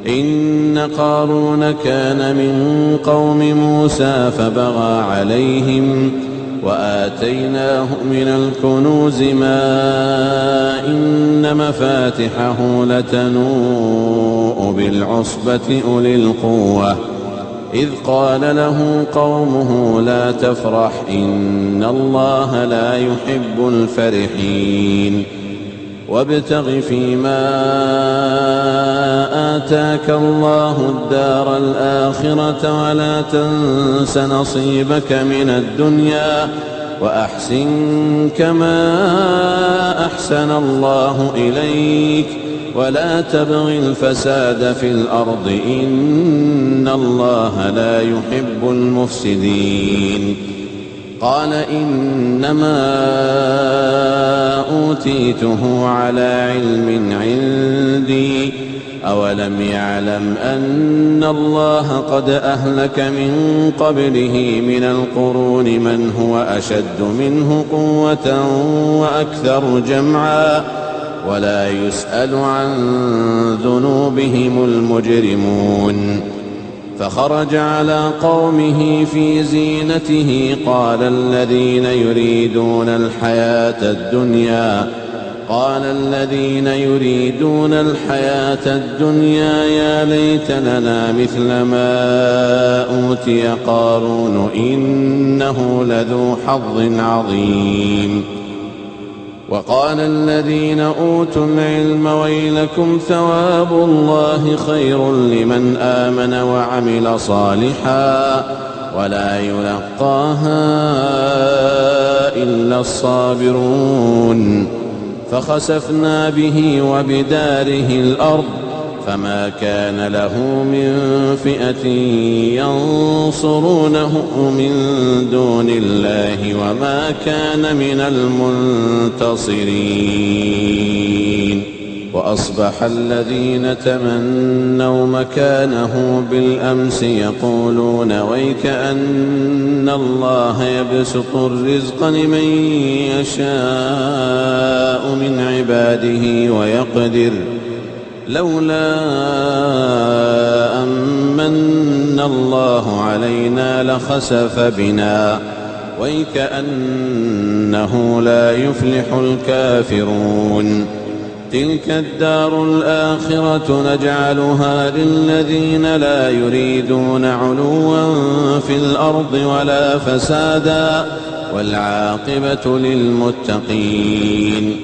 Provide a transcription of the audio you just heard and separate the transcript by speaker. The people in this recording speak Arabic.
Speaker 1: إن قارون كان من قوم موسى فبغى عليهم وآتيناه من الكنوز ما إن مفاتحه لتنوء بالعصبة أولي القوة إذ قال له قومه لا تفرح إن الله لا يحب الفرحين وابتغ فيما آتاك الله الدار الآخرة ولا تنس نصيبك من الدنيا وأحسن كما أحسن الله إليك ولا تبغ الفساد في الأرض إن الله لا يحب المفسدين قال إنما أوتيته على علم عندي أولم يعلم أن الله قد أهلك من قبله من القرون من هو أشد منه قوة وأكثر جمعا ولا يسأل عن ذنوبهم المجرمون فخرج على قومه في زينته قال الذين يريدون الحياة الدنيا يا ليت لنا مثل ما أوتي قارون إنه لذو حظ عظيم وقال الذين أوتوا العلم ويلكم ثواب الله خير لمن آمن وعمل صالحا ولا يلقاها إلا الصابرون فخسفنا به وبداره الأرض فما كان له من فئة ينصرونه من دون الله وما كان من المنتصرين وأصبح الذين تمنوا مكانه بالأمس يقولون ويك أن الله يبسط الرزق لمن يشاء من عباده ويقدر لولا أمن الله علينا لخسف بنا ويكأنه لا يفلح الكافرون تلك الدار الآخرة نجعلها للذين لا يريدون علوا في الأرض ولا فسادا والعاقبة للمتقين